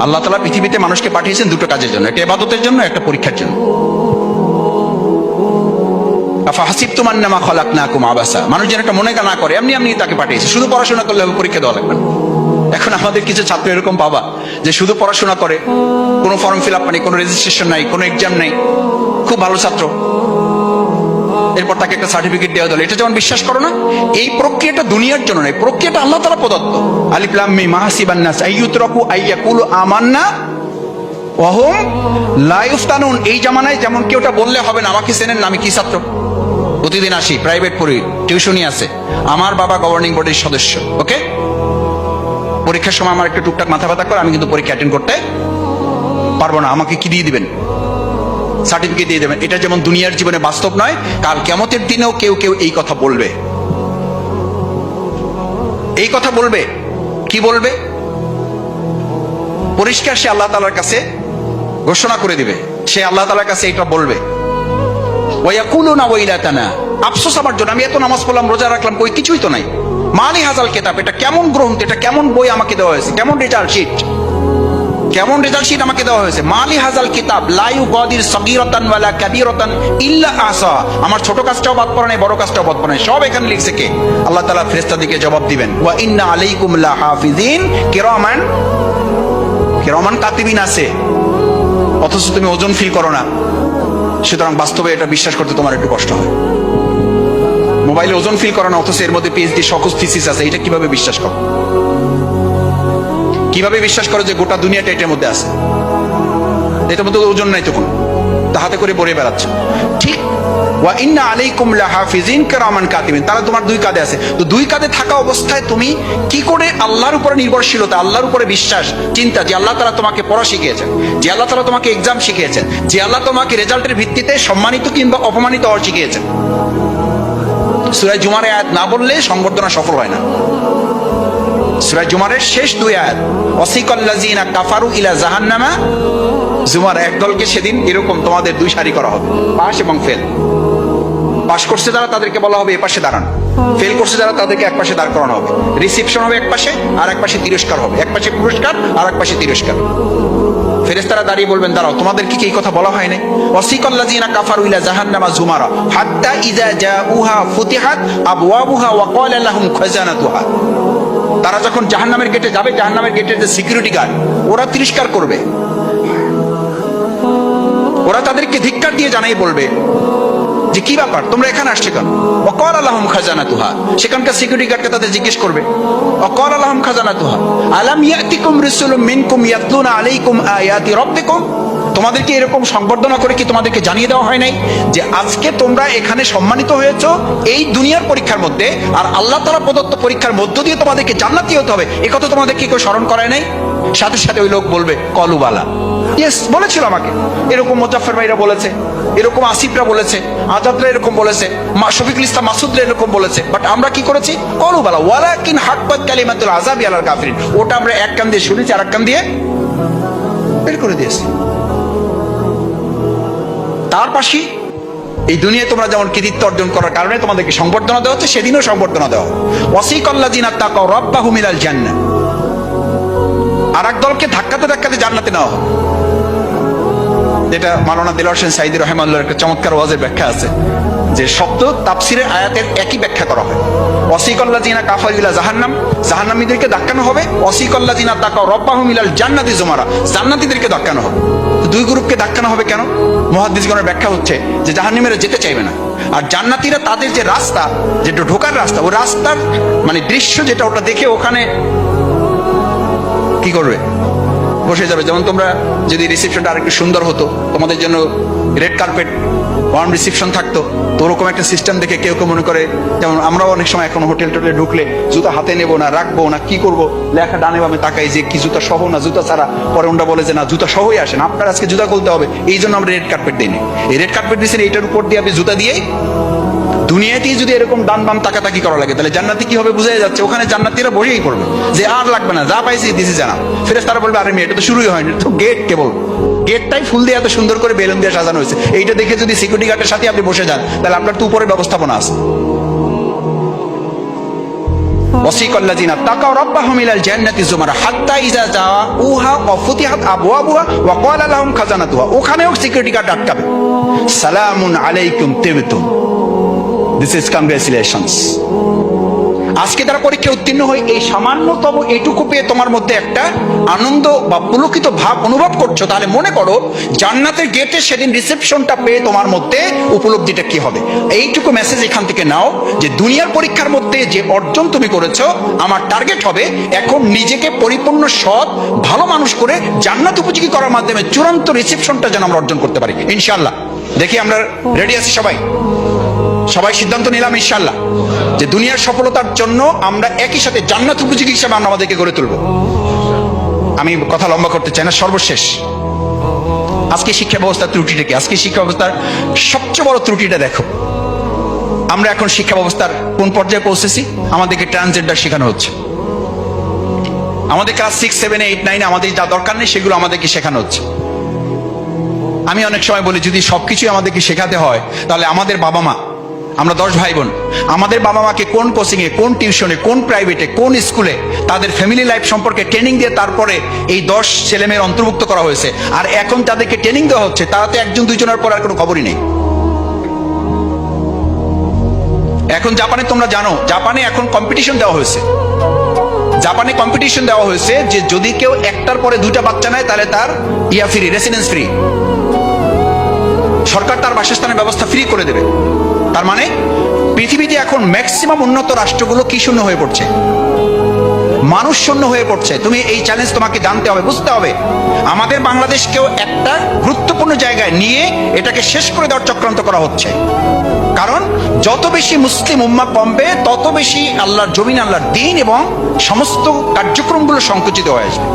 আল্লাহ তাআলা পৃথিবীতে মানুষকে পাঠিয়েছেন দুটো কাজের জন্য, একটা ইবাদতের জন্য, একটা পরীক্ষার জন্য। আফাহাসিবতুম আন্নামা খালাকনাকুম আবাসা, মানুষ যেন একটা মনে না করে এমনি এমনি তাকে পাঠিয়েছে, শুধু পড়াশোনা করলে হবে, পরীক্ষা দেওয়া লাগবে না। এখন আমাদের কিছু ছাত্র এরকম পাবা যে শুধু পড়াশোনা করে, কোনো ফর্ম ফিল আপ নেই, কোনো রেজিস্ট্রেশন নাই, কোনো এক্সাম নেই, খুব ভালো ছাত্র, এরপর তাকে একটা সার্টিফিকেট দেওয়া হলো। এটা যেমন বিশ্বাস করো না, এই প্রক্রিয়াটা দুনিয়ার জন্য নয়, প্রক্রিয়াটা আল্লাহ তাআলা প্রদত্ত। আলিফ লাম মিম মাহসিবান নাস আইয়ুতরাকু আইয়াকুলু আমান্না ওয়া হুম লা ইফতানুন। এই জামানায় যেমন কেউ ওটা বললে হবে না, আমাকে চেনেন না, আমি কি ছাত্র, প্রতিদিন আসি, প্রাইভেট পড়ি, টিউশনি আছে, আমার বাবা গভর্নিং বোর্ডের সদস্য, ওকে, পরীক্ষার সময় আমার একটু টুকটাক মাথা ব্যথা করে, আমি কিন্তু পরীক্ষা অ্যাটেন্ড করতে পারবো না, আমাকে কি দিয়ে দিবেন, সার্টিফিকেট দিয়ে দেবেন। এটা যেমন দুনিয়ার জীবনে বাস্তব নয়, কাল কিয়ামতের দিনেও কেউ কেউ এই কথা বলবে, এই কথা বলবে। কি বলবে? পরিষ্কার সে আল্লাহ তাআলার কাছে ঘোষণা করে দিবে, সে আল্লাহ তাআলার কাছে এটা বলবে, ওয়ায়াকুলুনা ওয়াইলাতানা, আফসোস আমার জন্য, আমি এত নামাজ পড়লাম, রোজা রাখলাম, কই কিছুই তো নাই। মালি হাজাল কিতাব, এটা কেমন গ্রন্থ, এটা কেমন বই আমাকে দেওয়া হয়েছে, কেমন রেজাল্ট শিট, কেমন রেজাল্ট শিট আমাকে দেওয়া হয়েছে। মালি হাজাল কিতাব লা ইউগাদির সগীরাতান ওয়ালা কাবীরাতান ইল্লা আহসা, আমার ছোট কাজটাও বাদ পড়ে নাই, বড় কাজটাও বাদ পড়ে নাই, সব এখানে লিখছে কে? আল্লাহ তাআলা ফেরেশতাদেরকে জবাব দিবেন, ওয়া ইন্না আলাইকুম লাহাফিজিন কিরামান, কিরামান কাতিবিন আছে, অথচ তুমি ওজন ফিল করো না। সুতরাং বাস্তবে এটা বিশ্বাস করতে তোমার একটু কষ্ট হয়। মোবাইলে ওজন ফিল করো না, অথচ এর মধ্যে পিএইচডি সকস থিসিস আছে, এটা কিভাবে বিশ্বাস করো? কিভাবে বিশ্বাস করো যে গোটা দুনিয়াটা এটার মধ্যে আছে? এটার মধ্যে ওজন নাই, তখন তা হাতে করে পড়ে বেড়াচ্ছ। ঠিক, ওয়া ইন্না আলাইকুম লাহাফিজিন কিরামান কাতিবিন, তারা তোমার দুই কাঁধে আছে। তো দুই কাঁধে থাকা অবস্থায় তুমি কি করে আল্লাহর উপরে নির্ভরশীলতা, আল্লাহর উপরে বিশ্বাস, চিন্তা, যে আল্লাহ তাআলা তোমাকে পড়া শিখিয়েছেন, যে আল্লাহ তাআলা তোমাকে এক্সাম শিখিয়েছেন, যে আল্লাহ তোমাকে রেজাল্টের ভিত্তিতে সম্মানিত কিংবা অপমানিত হওয়া শিখিয়েছেন। সূরা জুমার আয়াত না বললে সংবর্ধনা সফল হয় না। সূরা জুমারের শেষ দুই আয়াত, ওয়াসিকাল্লাযিনা কাফারু ইলা জাহান্নামা, জুমার একদলকে সেদিন এরকম তোমাদের দুই সারি করা হবে, পাস এবং ফেল। পাস করছে যারা তাদেরকে বলা হবে এ পাশে দাঁড়ান, ফেল করছে যারা তাদেরকে এক পাশে দাঁড় করানো হবে, রিসিপশন হবে এক পাশে, আর এক পাশে তিরস্কার হবে, এক পাশে পুরস্কার আর এক পাশে তিরস্কার। ফেরেশতারা দাঁড়িয়ে বলবেন, দাঁড়াও, তোমাদেরকে কি এই কথা বলা হয় নাই? ওয়াসিকাল্লাযিনা কাফারু ইলা জাহান্নামা জুমারা হাত্তা ইযা জাউহা ফুতিহাত আবওয়াবুহা ওয়া ক্বালা লাহুম খাজানাতুহা, তারা যখন জাহান্নামের গেটে যাবে, জাহান্নামের গেটের যে সিকিউরিটি গার্ড, ওরা তিরস্কার করবে, ওরা তাদেরকে ধিক্কার দিয়ে জানাই বলবে যে কি ব্যাপার, তোমরা এখানে আসছো কেন? ওয়াক্বালা লাহুম খাজানাতুহা, সেখানকার সিকিউরিটি গার্ডকে তাদের জিজ্ঞেস করবে, ওয়াক্বালা লাহুম খাজানাতুহা আলাম ইয়াতিকুম রাসূলুম মিনকুম ইয়াতলুনা আলাইকুম আয়াতি রাব্বিকুম, তোমাদেরকে এরকম সংবর্ধনা করে কি তোমাদেরকে জানিয়ে দেওয়া হয় নাই যে আজকে তোমরা এখানে সম্মানিত হয়েছো এই দুনিয়ার পরীক্ষার মধ্যে, আর আল্লাহ তাআলা প্রদত্ত পরীক্ষার মধ্য দিয়ে তোমাদেরকে জান্নাতি হতে হবে, এই কথা তোমাদেরকে কেউ স্মরণ করায় নাই? সাথে সাথে ওই লোক বলবে, কলুবালা, ইয়েস, বলেছিল আমাকে, এরকম মোজাফফর ভাইরা বলেছে, এরকম আসিফরা বলেছে, আজাদরা এরকম বলেছে, শফিকুল ইসলাম মাসুদরা এরকম বলেছে, বাট আমরা কি করেছি? কলুবালা ওয়ালাকিন হাক্কাত কালিমাতুল আযাবি আলাল কাফিরিন, ওটা আমরা এক কান দিয়ে শুনেছি আর এক কান দিয়ে বের করে দিয়েছি। তার পাশে এই দুনিয়ায় তোমরা যেমন কৃতিত্ব অর্জন করার কারণে তোমাদেরকে সংবর্ধনা দেওয়া হচ্ছে, সেদিনও সংবর্ধনা দেওয়া হবে। ওয়াসিকাল্লাযিনা তাকাউ রাব্বাহুম ইলাল জান্নাহ, আর এক দলকে ধাক্কাতে ধাক্কাতে জান্নাতে নেওয়া হবে। যেটা মাওলানা দেলোয়ার হোসেন সাঈদী রাহিমাহুল্লাহর একটা চমৎকার ওয়াজের ব্যাখ্যা আছে, যে শব্দ তাফসিরের আয়াতের একই ব্যাখ্যা করা হয়। ওয়াসিকাল্লাযিনা কাফারু ইলা জাহান্নাম, জাহান্নামীদেরকে ধাক্কানো হবে, ওয়াসিকাল্লাযিনা তাকাউ রাব্বাহুম ইলাল জান্নাতি জুমারা, জান্নাতীদেরকে ধাক্কানো হবে। দুই গ্রুপকে ধাক্কানো হবে কেন? মুহাদ্দিসগণের ব্যাখ্যা হচ্ছে যে জাহান্নামীরা যেতে চাইবে না, আর জান্নাতীরা তাদের যে রাস্তা, যেটা ঢোকার রাস্তা, ওই রাস্তার মানে দৃশ্য যেটা, ওটা দেখে ওখানে কি করবে? বসে যাবে। যেমন তোমরা যদি রিসেপশনটা আরেকটু সুন্দর হতো, তোমাদের জন্য রেড কার্পেট ওয়ার্ম রিসেপশন থাকতো, তো ওরকম একটা সিস্টেম দেখে কেউ কেউ মনে করে, যেমন আমরাও অনেক সময় এখন হোটেল টোটেলে ঢুকলে জুতা হাতে নেবো না, রাখবো না, কি করবো, লেখা ডানে বামে তাকাই যে কি জুতা সহ না জুতা ছাড়া, পরে ওনটা বলে যে না জুতা সহই আসেন, আপনার আজকে জুতা খুলতে হবে, এই জন্য আমরা রেড কার্পেট দিই না। এই রেড কার্পেট দিয়েছেন, এইটার উপর দিয়ে আপনি জুতা দিয়েই, দুনিয়াতেই যদি এরকম ডান বাম তাকাতাকি করা লাগে, তাহলে জান্নাতি কি হবে বোঝাই যাচ্ছে। ওখানে জান্নাতীরা বসেই পড়বে যে আর লাগবে না, যা পাইছি দিছি জানা। ফেরেশতারা বলবে, আরে মেয়ে, এটা তো শুরুই হয়নি, তো গেট কেবল, গেটটাই ফুল দিয়ে এত সুন্দর করে বেলুন দিয়ে সাজানো হয়েছে, এইটা দেখে যদি সিকিউরিটি গার্ডের সাথে আপনি বসে যান, তাহলে আপনার তো উপরে ব্যবস্থাপনা আছে। ওয়াসিকাল্লাযিনা তাকাউ রাব্বাহুম ইলাল জান্নাতি যুমারা হাত্তা ইযা জাউহা ওয়া ফুতিহাত আবওয়াবুহা ওয়া ক্বালা লাহুম খাজানাতুহা, ওখানেও সিকিউরিটি গার্ড আটকাবে, সালামুন আলাইকুম তিবতুম, দিস ইজ কংগ্রেচুলেশনস। আজকে তারা পরীক্ষা উত্তীর্ণ হয়ে এই সামান্যতম এটুকু পেয়ে তোমার মধ্যে একটা আনন্দ বা পুলকিত ভাব অনুভব করছো, তাহলে মনে করো জান্নাতের গেটে সেদিন রিসেপশনটা পেয়ে তোমার মধ্যে উপলব্ধিটা কি হবে। এইটুকু মেসেজ এখান থেকে নাও যে দুনিয়ার পরীক্ষার মধ্যে যে অর্জন তুমি করেছো, আমার টার্গেট হবে এখন নিজেকে পরিপূর্ণ সৎ ভালো মানুষ করে জান্নাত উপযোগী করার মাধ্যমে চূড়ান্ত রিসেপশনটা যেন আমরা অর্জন করতে পারি ইনশাআল্লাহ। দেখি আমরা রেডি আছি সবাই? সবাই সিদ্ধান্ত নিলাম ইনশাআল্লাহ যে দুনিয়ার সফলতার জন্য আমরা একই সাথে জান্নাত উপযোগী হিসেবে আমরা আমাদেরকে গড়ে তুলব। আমি কথা লম্বা করতে চাই না, সর্বশেষ আজকে শিক্ষা ব্যবস্থার ত্রুটিটা কি? আজকে শিক্ষা ব্যবস্থার সবচেয়ে বড় ত্রুটিটা দেখো, আমরা এখন শিক্ষা ব্যবস্থার কোন পর্যায়ে পৌঁছেছি? আমাদেরকে ট্রান্সজেন্ডার শেখানো হচ্ছে। আমাদের ক্লাস 6, 7, 8, 9 আমাদের যা দরকার নেই সেগুলো আমাদেরকে শেখানো হচ্ছে। আমি অনেক সময় বলি যদি সবকিছুই আমাদেরকে শেখাতে হয় তাহলে আমাদের বাবা মা, আমরা 10 ভাই বোন, আমাদের বাবা মাকে কোন কোচিং এ, কোন টিউশনে, কোন প্রাইভেটে, কোন স্কুলে তাদের ফ্যামিলি লাইফ সম্পর্কে ট্রেনিং দিয়ে তারপরে এই 10 ছেলেমেয়ের অন্তর্ভুক্ত করা হয়েছে। আর এখন তাদেরকে ট্রেনিং দেওয়া হচ্ছে, তারা তো একজন দুইজনের পর আর কোনো খবরই নেই। এখন জাপানে তোমরা জানো, জাপানে এখন কম্পিটিশন দেওয়া হয়েছে। জাপানে কম্পিটিশন দেওয়া হয়েছে যে যদি কেউ একটার পরে 2টা বাচ্চা নেয় তাহলে তার ফ্রি, রেসিডেন্স ফ্রি, সরকার তার বাসস্থানের ব্যবস্থা ফ্রি করে দেবে। তার মানে পৃথিবীতে এখন ম্যাক্সিমাম উন্নত রাষ্ট্রগুলো কি শূন্য হয়ে পড়ছে? মানুষ শূন্য হয়ে পড়ছে। তুমি এই চ্যালেঞ্জ তোমাকে জানতে হবে, বুঝতে হবে। আমাদের বাংলাদেশকেও একটা গুরুত্বপূর্ণ জায়গায় নিয়ে এটাকে শেষ করে দেওয়ার চক্রান্ত করা হচ্ছে। কারণ যত বেশি মুসলিম উম্মাহ কমবে তত বেশি আল্লাহর জমিন, আল্লাহর দ্বীন এবং সমস্ত কার্যক্রমগুলো সংকুচিত হয়ে আসবে।